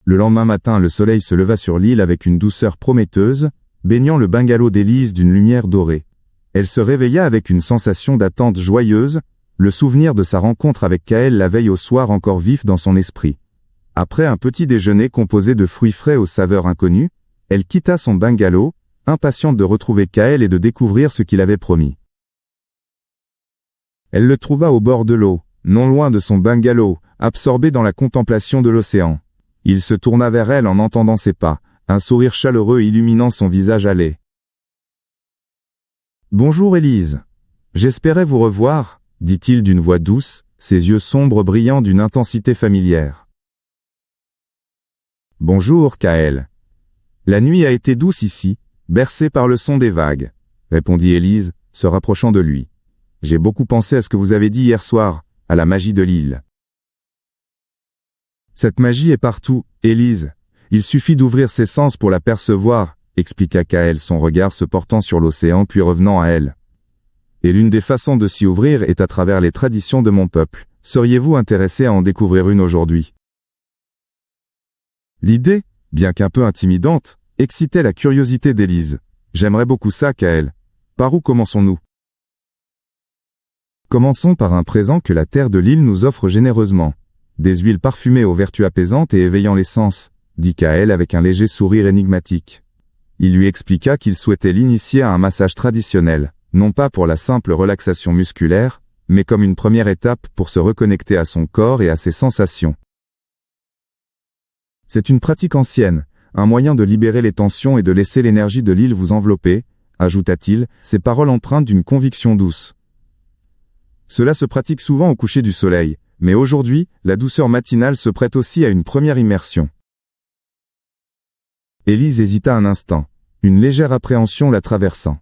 Le lendemain matin, le soleil se leva sur l'île avec une douceur prometteuse, baignant le bungalow d'Élise d'une lumière dorée. Elle se réveilla avec une sensation d'attente joyeuse, le souvenir de sa rencontre avec Kaël la veille au soir encore vif dans son esprit. Après un petit déjeuner composé de fruits frais aux saveurs inconnues, elle quitta son bungalow, impatiente de retrouver Kaël et de découvrir ce qu'il avait promis. Elle le trouva au bord de l'eau, non loin de son bungalow, absorbé dans la contemplation de l'océan. Il se tourna vers elle en entendant ses pas, un sourire chaleureux illuminant son visage hâlé. « Bonjour Élise. J'espérais vous revoir, » dit-il d'une voix douce, ses yeux sombres brillant d'une intensité familière. « Bonjour Kaël. La nuit a été douce ici, bercée par le son des vagues, » répondit Élise, se rapprochant de lui. « J'ai beaucoup pensé à ce que vous avez dit hier soir, à la magie de l'île. » Cette magie est partout, Élise. Il suffit d'ouvrir ses sens pour la percevoir, expliqua Kaël, son regard se portant sur l'océan puis revenant à elle. Et l'une des façons de s'y ouvrir est à travers les traditions de mon peuple. Seriez-vous intéressé à en découvrir une aujourd'hui? L'idée, bien qu'un peu intimidante, excitait la curiosité d'Élise. J'aimerais beaucoup ça, Kaël. Par où commençons-nous? Commençons par un présent que la terre de l'île nous offre généreusement. Des huiles parfumées aux vertus apaisantes et éveillant les sens, dit Kaël avec un léger sourire énigmatique. Il lui expliqua qu'il souhaitait l'initier à un massage traditionnel, non pas pour la simple relaxation musculaire, mais comme une première étape pour se reconnecter à son corps et à ses sensations. C'est une pratique ancienne, un moyen de libérer les tensions et de laisser l'énergie de l'île vous envelopper, ajouta-t-il, ses paroles empreintes d'une conviction douce. Cela se pratique souvent au coucher du soleil, mais aujourd'hui, la douceur matinale se prête aussi à une première immersion. Élise hésita un instant, une légère appréhension la traversant.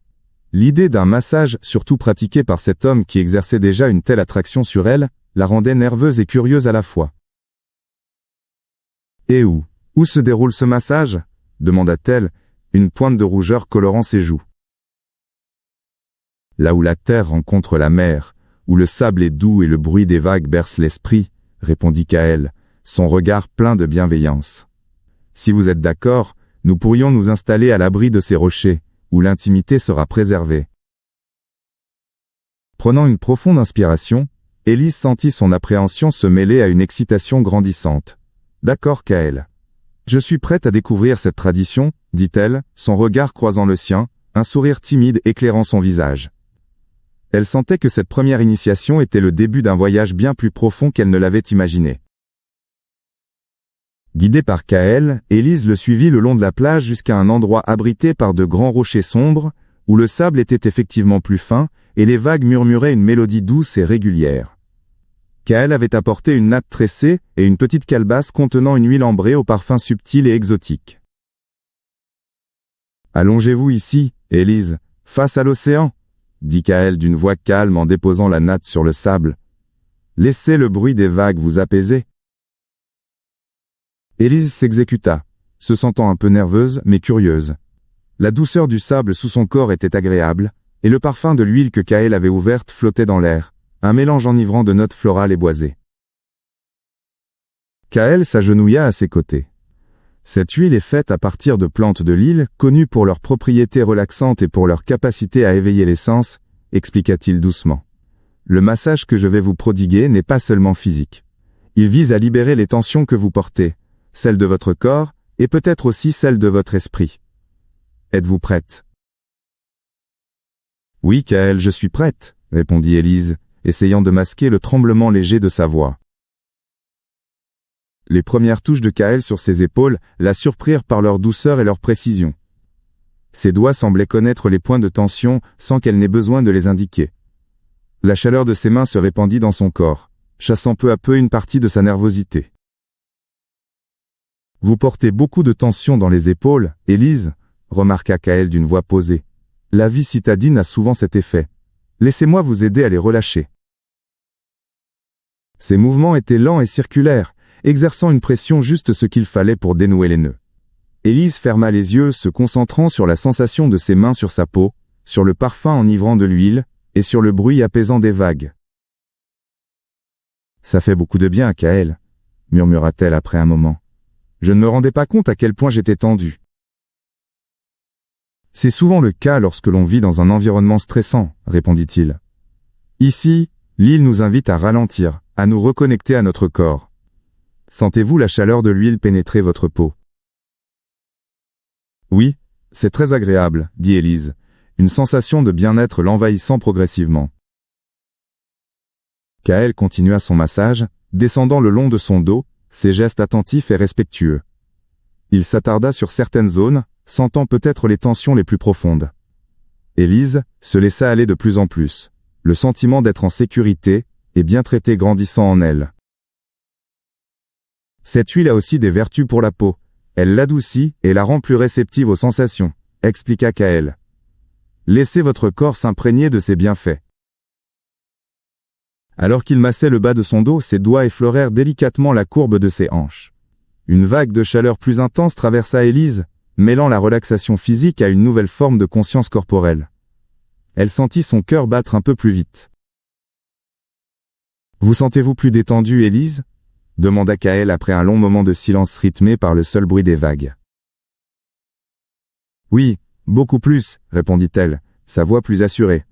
L'idée d'un massage, surtout pratiqué par cet homme qui exerçait déjà une telle attraction sur elle, la rendait nerveuse et curieuse à la fois. « Et où se déroule ce massage ?» demanda-t-elle, une pointe de rougeur colorant ses joues. « Là où la terre rencontre la mer, où le sable est doux et le bruit des vagues berce l'esprit, » répondit Kaël, son regard plein de bienveillance. « Si vous êtes d'accord, nous pourrions nous installer à l'abri de ces rochers, où l'intimité sera préservée. » Prenant une profonde inspiration, Élise sentit son appréhension se mêler à une excitation grandissante. « D'accord, Kaël. Je suis prête à découvrir cette tradition, » dit-elle, son regard croisant le sien, un sourire timide éclairant son visage. Elle sentait que cette première initiation était le début d'un voyage bien plus profond qu'elle ne l'avait imaginé. Guidée par Kaël, Élise le suivit le long de la plage jusqu'à un endroit abrité par de grands rochers sombres, où le sable était effectivement plus fin, et les vagues murmuraient une mélodie douce et régulière. Kaël avait apporté une natte tressée et une petite calebasse contenant une huile ambrée au parfum subtil et exotique. « Allongez-vous ici, Élise, face à l'océan, » dit Kaël d'une voix calme en déposant la natte sur le sable. « Laissez le bruit des vagues vous apaiser. » Élise s'exécuta, se sentant un peu nerveuse mais curieuse. La douceur du sable sous son corps était agréable, et le parfum de l'huile que Kaël avait ouverte flottait dans l'air, un mélange enivrant de notes florales et boisées. Kaël s'agenouilla à ses côtés. Cette huile est faite à partir de plantes de l'île, connues pour leurs propriétés relaxantes et pour leur capacité à éveiller les sens, expliqua-t-il doucement. Le massage que je vais vous prodiguer n'est pas seulement physique. Il vise à libérer les tensions que vous portez, celles de votre corps, et peut-être aussi celles de votre esprit. Êtes-vous prête? Oui, Kaël, je suis prête, répondit Élise, essayant de masquer le tremblement léger de sa voix. Les premières touches de Kaël sur ses épaules la surprirent par leur douceur et leur précision. Ses doigts semblaient connaître les points de tension sans qu'elle n'ait besoin de les indiquer. La chaleur de ses mains se répandit dans son corps, chassant peu à peu une partie de sa nervosité. « Vous portez beaucoup de tension dans les épaules, Élise, » remarqua Kaël d'une voix posée. « La vie citadine a souvent cet effet. Laissez-moi vous aider à les relâcher. » Ses mouvements étaient lents et circulaires, exerçant une pression juste ce qu'il fallait pour dénouer les nœuds. Élise ferma les yeux, se concentrant sur la sensation de ses mains sur sa peau, sur le parfum enivrant de l'huile, et sur le bruit apaisant des vagues. « Ça fait beaucoup de bien, Kaël, » murmura-t-elle après un moment. Je ne me rendais pas compte à quel point j'étais tendu. C'est souvent le cas lorsque l'on vit dans un environnement stressant, répondit-il. Ici, l'île nous invite à ralentir, à nous reconnecter à notre corps. Sentez-vous la chaleur de l'huile pénétrer votre peau? Oui, c'est très agréable, dit Élise, une sensation de bien-être l'envahissant progressivement. Kaël continua son massage, descendant le long de son dos, ses gestes attentifs et respectueux. Il s'attarda sur certaines zones, sentant peut-être les tensions les plus profondes. Élise se laissa aller de plus en plus, le sentiment d'être en sécurité et bien traité grandissant en elle. Cette huile a aussi des vertus pour la peau. Elle l'adoucit et la rend plus réceptive aux sensations, expliqua Kaël. Laissez votre corps s'imprégner de ses bienfaits. Alors qu'il massait le bas de son dos, ses doigts effleurèrent délicatement la courbe de ses hanches. Une vague de chaleur plus intense traversa Élise, mêlant la relaxation physique à une nouvelle forme de conscience corporelle. Elle sentit son cœur battre un peu plus vite. « Vous sentez-vous plus détendue, Élise ?» demanda Kaël après un long moment de silence rythmé par le seul bruit des vagues. « Oui, beaucoup plus, répondit-elle, sa voix plus assurée.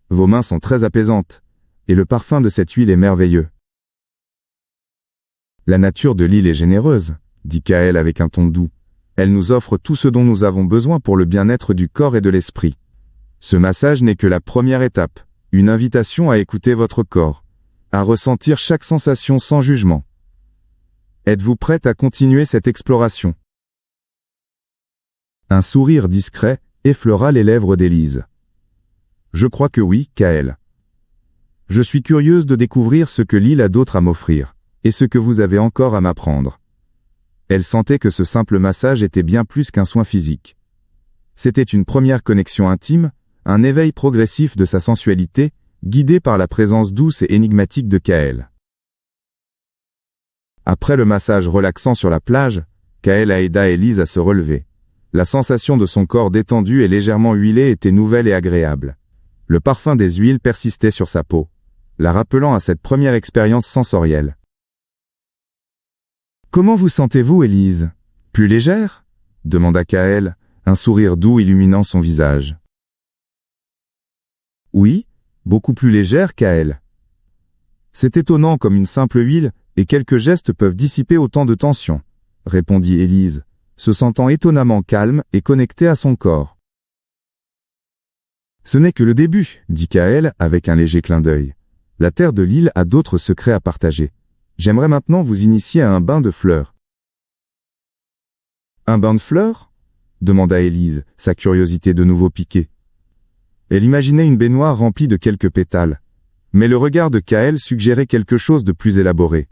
Vos mains sont très apaisantes, et le parfum de cette huile est merveilleux. » La nature de l'île est généreuse, dit Kaël avec un ton doux. Elle nous offre tout ce dont nous avons besoin pour le bien-être du corps et de l'esprit. Ce massage n'est que la première étape, une invitation à écouter votre corps, à ressentir chaque sensation sans jugement. Êtes-vous prête à continuer cette exploration? Un sourire discret effleura les lèvres d'Élise. Je crois que oui, Kaël. Je suis curieuse de découvrir ce que l'île a d'autre à m'offrir, et ce que vous avez encore à m'apprendre. Elle sentait que ce simple massage était bien plus qu'un soin physique. C'était une première connexion intime, un éveil progressif de sa sensualité, guidé par la présence douce et énigmatique de Kaël. Après le massage relaxant sur la plage, Kaël aida Élise à se relever. La sensation de son corps détendu et légèrement huilé était nouvelle et agréable. Le parfum des huiles persistait sur sa peau, la rappelant à cette première expérience sensorielle. « Comment vous sentez-vous, Élise? Plus légère ?» demanda Kaël, un sourire doux illuminant son visage. « Oui, beaucoup plus légère, Kaël. C'est étonnant comme une simple huile et quelques gestes peuvent dissiper autant de tension, » répondit Élise, se sentant étonnamment calme et connectée à son corps. « Ce n'est que le début, » dit Kaël avec un léger clin d'œil. « La terre de l'île a d'autres secrets à partager. J'aimerais maintenant vous initier à un bain de fleurs. » « Un bain de fleurs ?» demanda Élise, sa curiosité de nouveau piquée. Elle imaginait une baignoire remplie de quelques pétales, mais le regard de Kaël suggérait quelque chose de plus élaboré.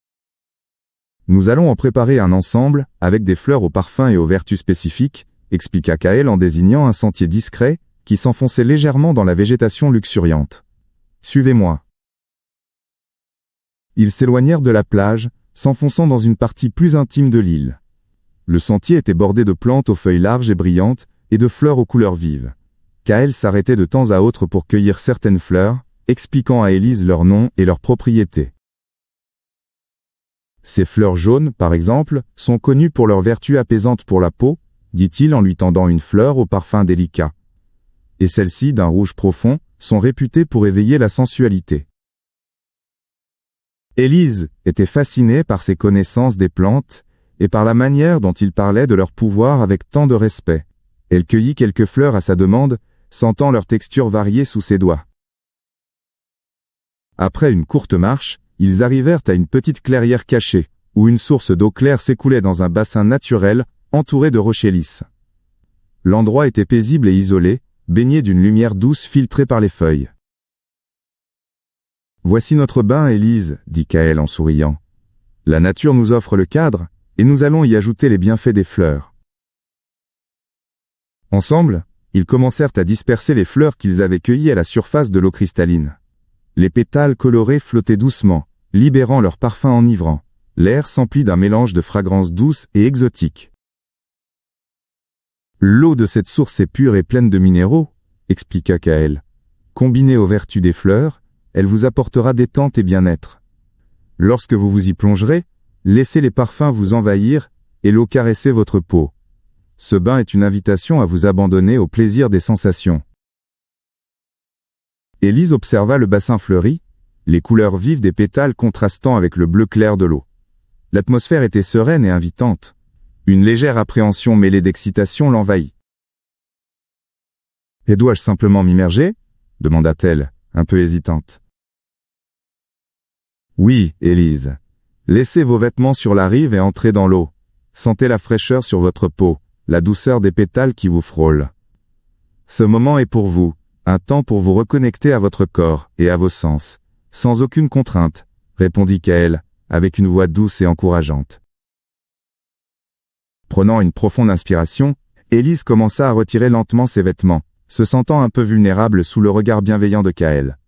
« Nous allons en préparer un ensemble, avec des fleurs aux parfums et aux vertus spécifiques, » expliqua Kaël en désignant un sentier discret, qui s'enfonçait légèrement dans la végétation luxuriante. « Suivez-moi. » Ils s'éloignèrent de la plage, s'enfonçant dans une partie plus intime de l'île. Le sentier était bordé de plantes aux feuilles larges et brillantes, et de fleurs aux couleurs vives. Kaël s'arrêtait de temps à autre pour cueillir certaines fleurs, expliquant à Élise leur nom et leurs propriétés. Ces fleurs jaunes, par exemple, sont connues pour leurs vertus apaisantes pour la peau, dit-il en lui tendant une fleur au parfum délicat. Et celles-ci, d'un rouge profond, sont réputées pour éveiller la sensualité. Élise était fascinée par ses connaissances des plantes et par la manière dont il parlait de leur pouvoir avec tant de respect. Elle cueillit quelques fleurs à sa demande, sentant leur texture varier sous ses doigts. Après une courte marche, ils arrivèrent à une petite clairière cachée, où une source d'eau claire s'écoulait dans un bassin naturel, entouré de rochers lisses. L'endroit était paisible et isolé, baigné d'une lumière douce filtrée par les feuilles. « Voici notre bain, Élise, » dit Kaël en souriant. « La nature nous offre le cadre, et nous allons y ajouter les bienfaits des fleurs. » Ensemble, ils commencèrent à disperser les fleurs qu'ils avaient cueillies à la surface de l'eau cristalline. Les pétales colorés flottaient doucement, libérant leur parfum enivrant. L'air s'emplit d'un mélange de fragrances douces et exotiques. « L'eau de cette source est pure et pleine de minéraux, » expliqua Kaël. « Combinée aux vertus des fleurs, elle vous apportera détente et bien-être. Lorsque vous vous y plongerez, Laissez les parfums vous envahir, et l'eau caresser votre peau. Ce bain est une invitation à vous abandonner au plaisir des sensations. Élise observa le bassin fleuri, les couleurs vives des pétales contrastant avec le bleu clair de l'eau. L'atmosphère était sereine et invitante. Une légère appréhension mêlée d'excitation l'envahit. « Et dois-je simplement m'immerger » demanda-t-elle, un peu hésitante. « Oui, Élise. Laissez vos vêtements sur la rive et entrez dans l'eau. Sentez la fraîcheur sur votre peau, la douceur des pétales qui vous frôlent. Ce moment est pour vous, un temps pour vous reconnecter à votre corps et à vos sens, sans aucune contrainte, répondit Kaël, avec une voix douce et encourageante. Prenant une profonde inspiration, Élise commença à retirer lentement ses vêtements, se sentant un peu vulnérable sous le regard bienveillant de Kaël.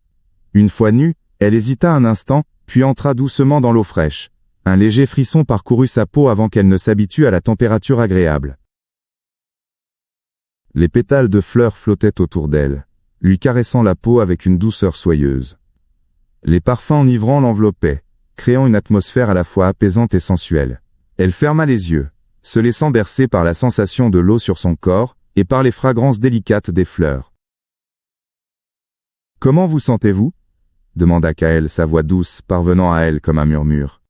Une fois nue, elle hésita un instant, puis entra doucement dans l'eau fraîche. Un léger frisson parcourut sa peau avant qu'elle ne s'habitue à la température agréable. Les pétales de fleurs flottaient autour d'elle, lui caressant la peau avec une douceur soyeuse. Les parfums enivrants l'enveloppaient, créant une atmosphère à la fois apaisante et sensuelle. Elle ferma les yeux, se laissant bercer par la sensation de l'eau sur son corps et par les fragrances délicates des fleurs. « Comment vous sentez-vous » demanda Kaël, sa voix douce parvenant à elle comme un murmure.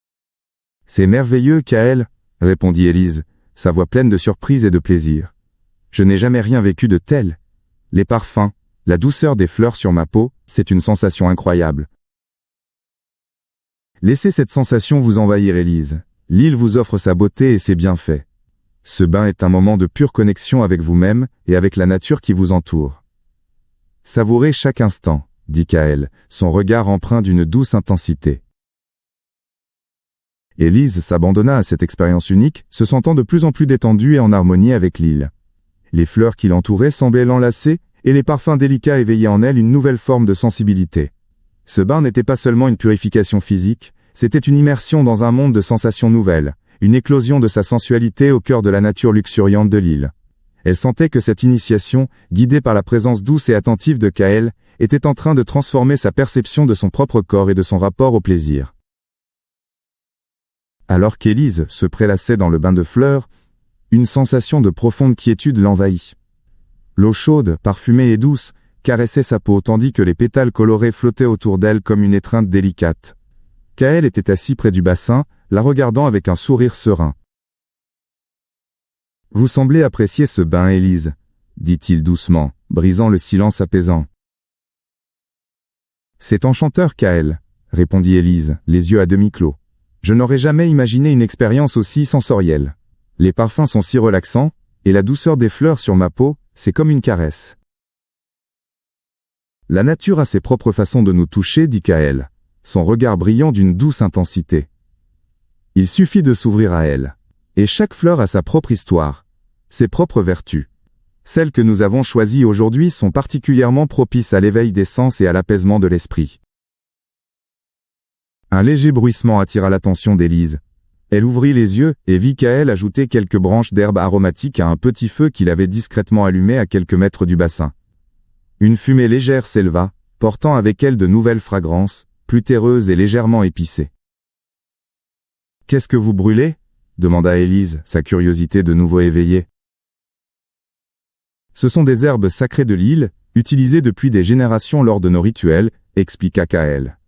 « C'est merveilleux, Kaël, » répondit Élise, sa voix pleine de surprise et de plaisir. « Je n'ai jamais rien vécu de tel. Les parfums, la douceur des fleurs sur ma peau, c'est une sensation incroyable. » Laissez cette sensation vous envahir, Élise. L'île vous offre sa beauté et ses bienfaits. Ce bain est un moment de pure connexion avec vous-même et avec la nature qui vous entoure. Savourez chaque instant, dit Kaël, son regard empreint d'une douce intensité. Élise s'abandonna à cette expérience unique, se sentant de plus en plus détendue et en harmonie avec l'île. Les fleurs qui l'entouraient semblaient l'enlacer, et les parfums délicats éveillaient en elle une nouvelle forme de sensibilité. Ce bain n'était pas seulement une purification physique, c'était une immersion dans un monde de sensations nouvelles, une éclosion de sa sensualité au cœur de la nature luxuriante de l'île. Elle sentait que cette initiation, guidée par la présence douce et attentive de Kaël, était en train de transformer sa perception de son propre corps et de son rapport au plaisir. Alors qu'Élise se prélassait dans le bain de fleurs, une sensation de profonde quiétude l'envahit. L'eau chaude, parfumée et douce, caressait sa peau tandis que les pétales colorés flottaient autour d'elle comme une étreinte délicate. Kaël était assis près du bassin, la regardant avec un sourire serein. « Vous semblez apprécier ce bain, Élise, » dit-il doucement, brisant le silence apaisant. « C'est enchanteur, Kaël, » répondit Élise, les yeux à demi clos. « Je n'aurais jamais imaginé une expérience aussi sensorielle. Les parfums sont si relaxants, et la douceur des fleurs sur ma peau, c'est comme une caresse. » La nature a ses propres façons de nous toucher, dit Kaël, son regard brillant d'une douce intensité. Il suffit de s'ouvrir à elle. Et chaque fleur a sa propre histoire, ses propres vertus. Celles que nous avons choisies aujourd'hui sont particulièrement propices à l'éveil des sens et à l'apaisement de l'esprit. Un léger bruissement attira l'attention d'Élise. Elle ouvrit les yeux et vit Kaël ajouter quelques branches d'herbe aromatiques à un petit feu qu'il avait discrètement allumé à quelques mètres du bassin. Une fumée légère s'éleva, portant avec elle de nouvelles fragrances, plus terreuses et légèrement épicées. « Qu'est-ce que vous brûlez ?» demanda Élise, sa curiosité de nouveau éveillée. « Ce sont des herbes sacrées de l'île, utilisées depuis des générations lors de nos rituels, expliqua Kaël.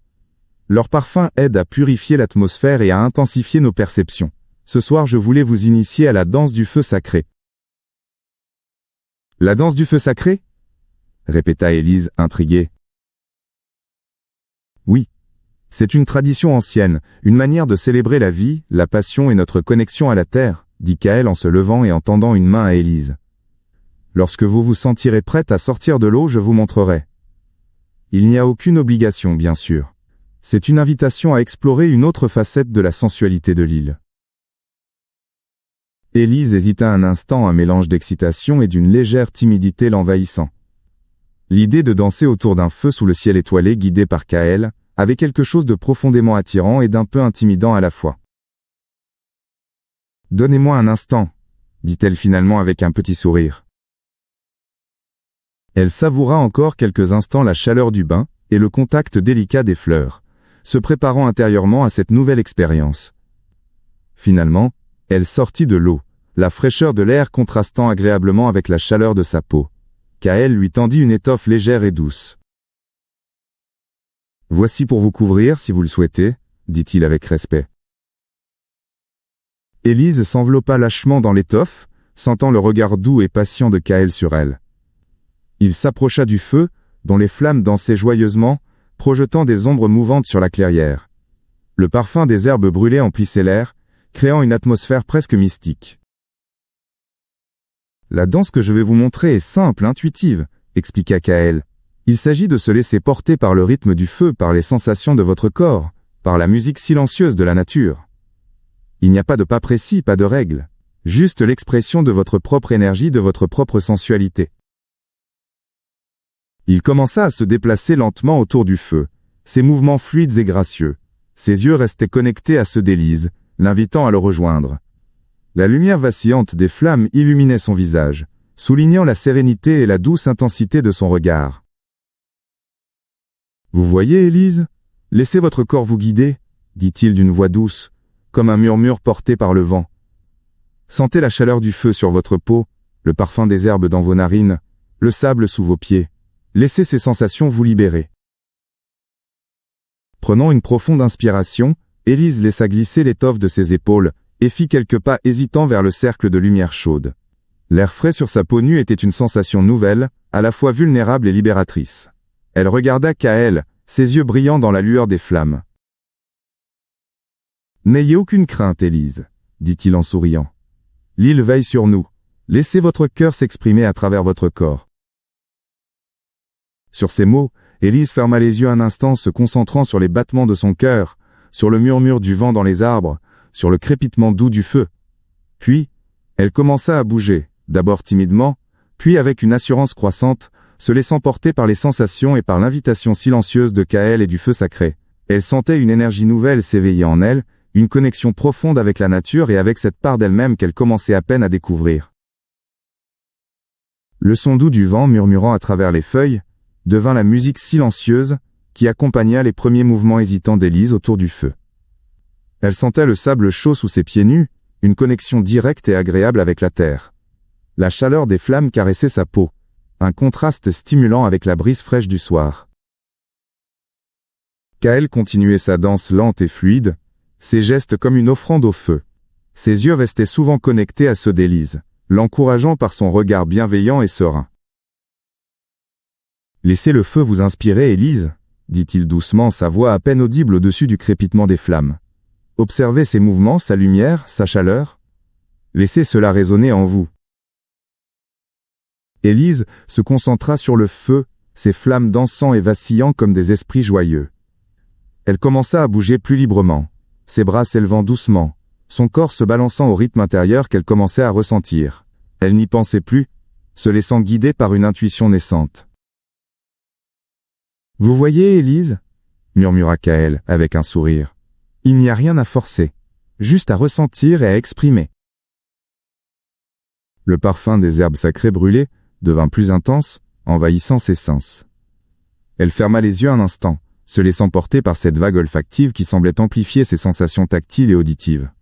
Leur parfum aide à purifier l'atmosphère et à intensifier nos perceptions. Ce soir je voulais vous initier à la danse du feu sacré. »« La danse du feu sacré ?» répéta Élise, intriguée. « Oui. C'est une tradition ancienne, une manière de célébrer la vie, la passion et notre connexion à la terre, dit Kaël en se levant et en tendant une main à Élise. Lorsque vous vous sentirez prête à sortir de l'eau, je vous montrerai. Il n'y a aucune obligation, bien sûr. C'est une invitation à explorer une autre facette de la sensualité de l'île. Élise hésita un instant, un mélange d'excitation et d'une légère timidité l'envahissant. L'idée de danser autour d'un feu sous le ciel étoilé guidé par Kaël avait quelque chose de profondément attirant et d'un peu intimidant à la fois. « Donnez-moi un instant, » dit-elle finalement avec un petit sourire. Elle savoura encore quelques instants la chaleur du bain et le contact délicat des fleurs. se préparant intérieurement à cette nouvelle expérience. Finalement, elle sortit de l'eau, la fraîcheur de l'air contrastant agréablement avec la chaleur de sa peau. Kaël lui tendit une étoffe légère et douce. « Voici pour vous couvrir si vous le souhaitez, » dit-il avec respect. Élise s'enveloppa lâchement dans l'étoffe, sentant le regard doux et patient de Kaël sur elle. Il s'approcha du feu, dont les flammes dansaient joyeusement, projetant des ombres mouvantes sur la clairière. Le parfum des herbes brûlées emplissait l'air, créant une atmosphère presque mystique. « La danse que je vais vous montrer est simple, intuitive, » expliqua Kaël. « Il s'agit de se laisser porter par le rythme du feu, par les sensations de votre corps, par la musique silencieuse de la nature. Il n'y a pas de pas précis, pas de règles, juste l'expression de votre propre énergie, de votre propre sensualité. » Il commença à se déplacer lentement autour du feu, ses mouvements fluides et gracieux. Ses yeux restaient connectés à ceux d'Élise, l'invitant à le rejoindre. La lumière vacillante des flammes illuminait son visage, soulignant la sérénité et la douce intensité de son regard. « Vous voyez, Élise ? Laissez votre corps vous guider, » dit-il d'une voix douce, comme un murmure porté par le vent. « Sentez la chaleur du feu sur votre peau, le parfum des herbes dans vos narines, le sable sous vos pieds. Laissez ces sensations vous libérer. » Prenant une profonde inspiration, Élise laissa glisser l'étoffe de ses épaules et fit quelques pas hésitants vers le cercle de lumière chaude. L'air frais sur sa peau nue était une sensation nouvelle, à la fois vulnérable et libératrice. Elle regarda Kaël, ses yeux brillants dans la lueur des flammes. « N'ayez aucune crainte, Élise, » dit-il en souriant. « L'île veille sur nous. Laissez votre cœur s'exprimer à travers votre corps. » Sur ces mots, Élise ferma les yeux un instant, se concentrant sur les battements de son cœur, sur le murmure du vent dans les arbres, sur le crépitement doux du feu. Puis, elle commença à bouger, d'abord timidement, puis avec une assurance croissante, se laissant porter par les sensations et par l'invitation silencieuse de Kaël et du feu sacré. Elle sentait une énergie nouvelle s'éveiller en elle, une connexion profonde avec la nature et avec cette part d'elle-même qu'elle commençait à peine à découvrir. Le son doux du vent murmurant à travers les feuilles devint la musique silencieuse qui accompagna les premiers mouvements hésitants d'Élise autour du feu. Elle sentait le sable chaud sous ses pieds nus, une connexion directe et agréable avec la terre. La chaleur des flammes caressait sa peau, un contraste stimulant avec la brise fraîche du soir. Kaël continuait sa danse lente et fluide, ses gestes comme une offrande au feu. Ses yeux restaient souvent connectés à ceux d'Élise, l'encourageant par son regard bienveillant et serein. « Laissez le feu vous inspirer, Élise, » dit-il doucement, sa voix à peine audible au-dessus du crépitement des flammes. « Observez ses mouvements, sa lumière, sa chaleur. Laissez cela résonner en vous. » Élise se concentra sur le feu, ses flammes dansant et vacillant comme des esprits joyeux. Elle commença à bouger plus librement, ses bras s'élevant doucement, son corps se balançant au rythme intérieur qu'elle commençait à ressentir. Elle n'y pensait plus, se laissant guider par une intuition naissante. « Vous voyez, Élise » murmura Kaël avec un sourire. « Il n'y a rien à forcer, juste à ressentir et à exprimer. » Le parfum des herbes sacrées brûlées devint plus intense, envahissant ses sens. Elle ferma les yeux un instant, se laissant porter par cette vague olfactive qui semblait amplifier ses sensations tactiles et auditives.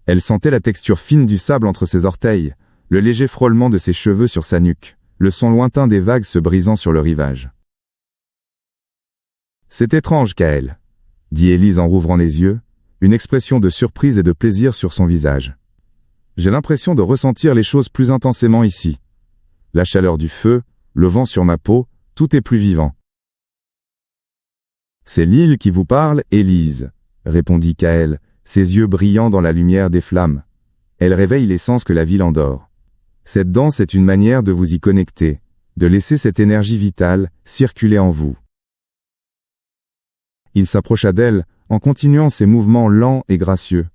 Elle sentait la texture fine du sable entre ses orteils, le léger frôlement de ses cheveux sur sa nuque, le son lointain des vagues se brisant sur le rivage. « C'est étrange, Kaël, » dit Élise en rouvrant les yeux, une expression de surprise et de plaisir sur son visage. « J'ai l'impression de ressentir les choses plus intensément ici. La chaleur du feu, le vent sur ma peau, tout est plus vivant. »« C'est l'île qui vous parle, Élise, » répondit Kaël, ses yeux brillant dans la lumière des flammes. Elle réveille l'essence que la ville endort. Cette danse est une manière de vous y connecter, de laisser cette énergie vitale circuler en vous. Il s'approcha d'elle, en continuant ses mouvements lents et gracieux.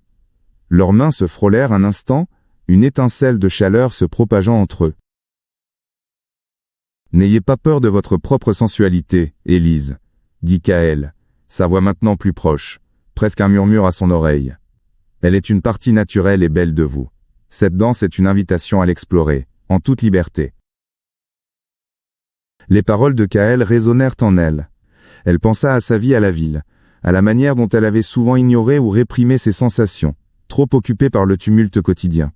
Leurs mains se frôlèrent un instant, une étincelle de chaleur se propageant entre eux. « N'ayez pas peur de votre propre sensualité, Élise, » dit Kaël, sa voix maintenant plus proche, presque un murmure à son oreille. Elle est une partie naturelle et belle de vous. Cette danse est une invitation à l'explorer, en toute liberté. Les paroles de Kaël résonnèrent en elle. Elle pensa à sa vie à la ville, à la manière dont elle avait souvent ignoré ou réprimé ses sensations, trop occupée par le tumulte quotidien.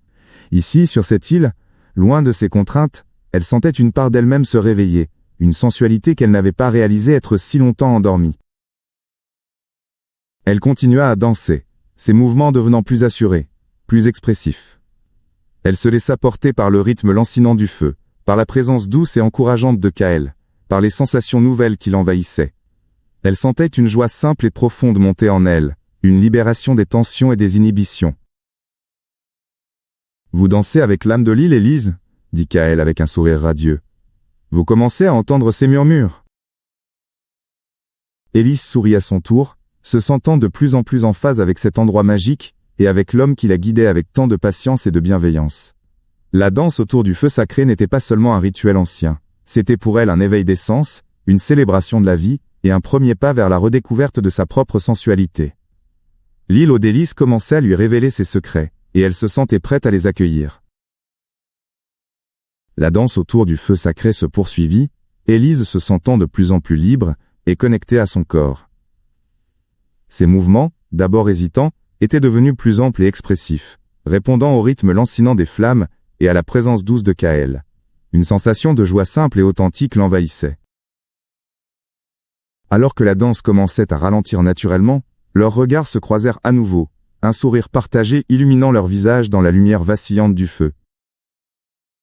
Ici, sur cette île, loin de ses contraintes, elle sentait une part d'elle-même se réveiller, une sensualité qu'elle n'avait pas réalisé être si longtemps endormie. Elle continua à danser, ses mouvements devenant plus assurés, plus expressifs. Elle se laissa porter par le rythme lancinant du feu, par la présence douce et encourageante de Kaël, par les sensations nouvelles qui l'envahissaient. Elle sentait une joie simple et profonde monter en elle, une libération des tensions et des inhibitions. « Vous dansez avec l'âme de l'île, Élise ?» dit Kaël avec un sourire radieux. « Vous commencez à entendre ces murmures. » Élise sourit à son tour, se sentant de plus en plus en phase avec cet endroit magique, et avec l'homme qui la guidait avec tant de patience et de bienveillance. La danse autour du feu sacré n'était pas seulement un rituel ancien, c'était pour elle un éveil des sens, une célébration de la vie, et un premier pas vers la redécouverte de sa propre sensualité. L'île aux délices commençait à lui révéler ses secrets, et elle se sentait prête à les accueillir. La danse autour du feu sacré se poursuivit, Élise se sentant de plus en plus libre, et connectée à son corps. Ses mouvements, d'abord hésitants, étaient devenus plus amples et expressifs, répondant au rythme lancinant des flammes et à la présence douce de Kaël. Une sensation de joie simple et authentique l'envahissait. Alors que la danse commençait à ralentir naturellement, leurs regards se croisèrent à nouveau, un sourire partagé illuminant leur visage dans la lumière vacillante du feu.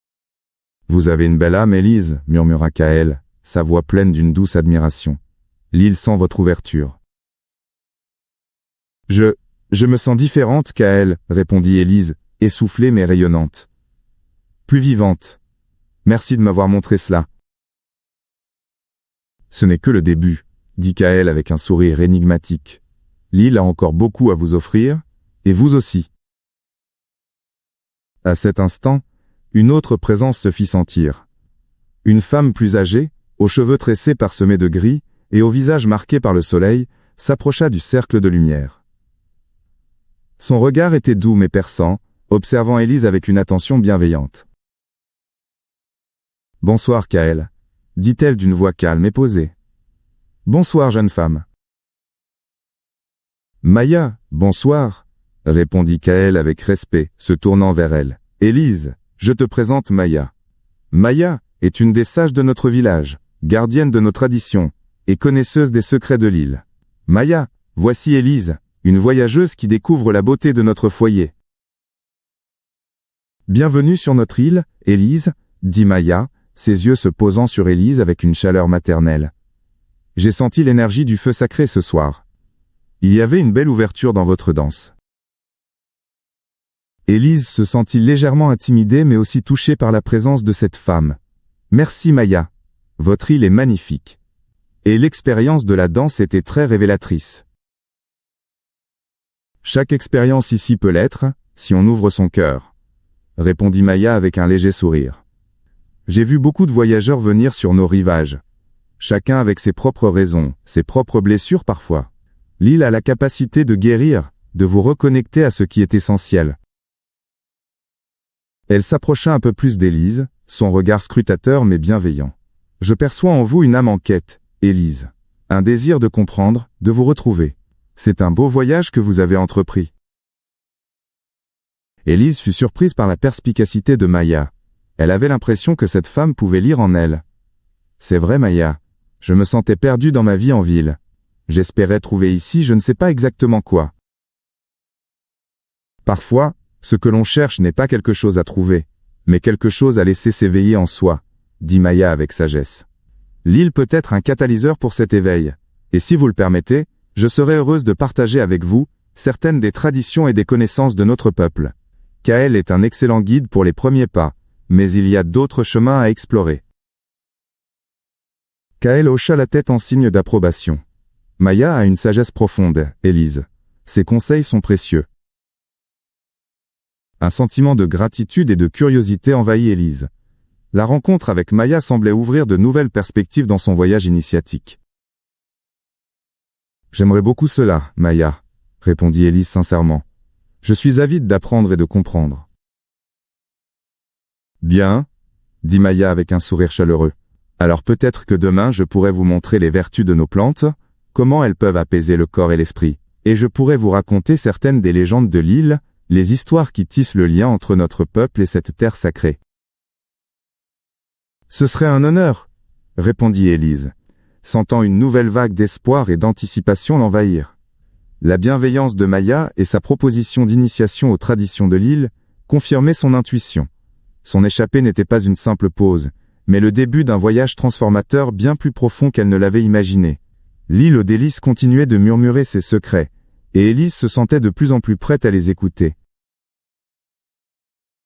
« Vous avez une belle âme, Élise, » murmura Kaël, sa voix pleine d'une douce admiration. « L'île sent votre ouverture. » Je me sens différente, Kaël, répondit Élise, essoufflée mais rayonnante. Plus vivante. Merci de m'avoir montré cela. Ce n'est que le début, dit Kaël avec un sourire énigmatique. L'île a encore beaucoup à vous offrir, et vous aussi. À cet instant, une autre présence se fit sentir. Une femme plus âgée, aux cheveux tressés parsemés de gris, et au visage marqué par le soleil, s'approcha du cercle de lumière. Son regard était doux mais perçant, observant Élise avec une attention bienveillante. « Bonsoir, Kaël, » dit-elle d'une voix calme et posée. « Bonsoir, jeune femme. »« Maya, bonsoir, » répondit Kaël avec respect, se tournant vers elle. « Élise, je te présente Maya. Maya est une des sages de notre village, gardienne de nos traditions, et connaisseuse des secrets de l'île. Maya, voici Élise, une voyageuse qui découvre la beauté de notre foyer. »« Bienvenue sur notre île, Élise, » dit Maya, ses yeux se posant sur Élise avec une chaleur maternelle. « J'ai senti l'énergie du feu sacré ce soir. Il y avait une belle ouverture dans votre danse. » Élise se sentit légèrement intimidée mais aussi touchée par la présence de cette femme. « Merci Maya, votre île est magnifique. » Et l'expérience de la danse était très révélatrice. « Chaque expérience ici peut l'être, si on ouvre son cœur, » répondit Maya avec un léger sourire. « J'ai vu beaucoup de voyageurs venir sur nos rivages. Chacun avec ses propres raisons, ses propres blessures parfois. L'île a la capacité de guérir, de vous reconnecter à ce qui est essentiel. » Elle s'approcha un peu plus d'Élise, son regard scrutateur mais bienveillant. « Je perçois en vous une âme en quête, Élise. Un désir de comprendre, de vous retrouver. C'est un beau voyage que vous avez entrepris. » Élise fut surprise par la perspicacité de Maya. Elle avait l'impression que cette femme pouvait lire en elle. « C'est vrai Maya, je me sentais perdue dans ma vie en ville. J'espérais trouver ici je ne sais pas exactement quoi. » Parfois, ce que l'on cherche n'est pas quelque chose à trouver, mais quelque chose à laisser s'éveiller en soi, dit Maya avec sagesse. L'île peut être un catalyseur pour cet éveil, et si vous le permettez, je serai heureuse de partager avec vous certaines des traditions et des connaissances de notre peuple. Kaël est un excellent guide pour les premiers pas, mais il y a d'autres chemins à explorer. Kaël hocha la tête en signe d'approbation. Maya a une sagesse profonde, Élise. Ses conseils sont précieux. Un sentiment de gratitude et de curiosité envahit Élise. La rencontre avec Maya semblait ouvrir de nouvelles perspectives dans son voyage initiatique. « J'aimerais beaucoup cela, Maya, » répondit Élise sincèrement. « Je suis avide d'apprendre et de comprendre. »« Bien, » dit Maya avec un sourire chaleureux. « Alors peut-être que demain je pourrai vous montrer les vertus de nos plantes, comment elles peuvent apaiser le corps et l'esprit, et je pourrai vous raconter certaines des légendes de l'île, les histoires qui tissent le lien entre notre peuple et cette terre sacrée. Ce serait un honneur, répondit Élise, sentant une nouvelle vague d'espoir et d'anticipation l'envahir. La bienveillance de Maya et sa proposition d'initiation aux traditions de l'île confirmaient son intuition. Son échappée n'était pas une simple pause, mais le début d'un voyage transformateur bien plus profond qu'elle ne l'avait imaginé. L'île aux délices continuait de murmurer ses secrets, et Élise se sentait de plus en plus prête à les écouter.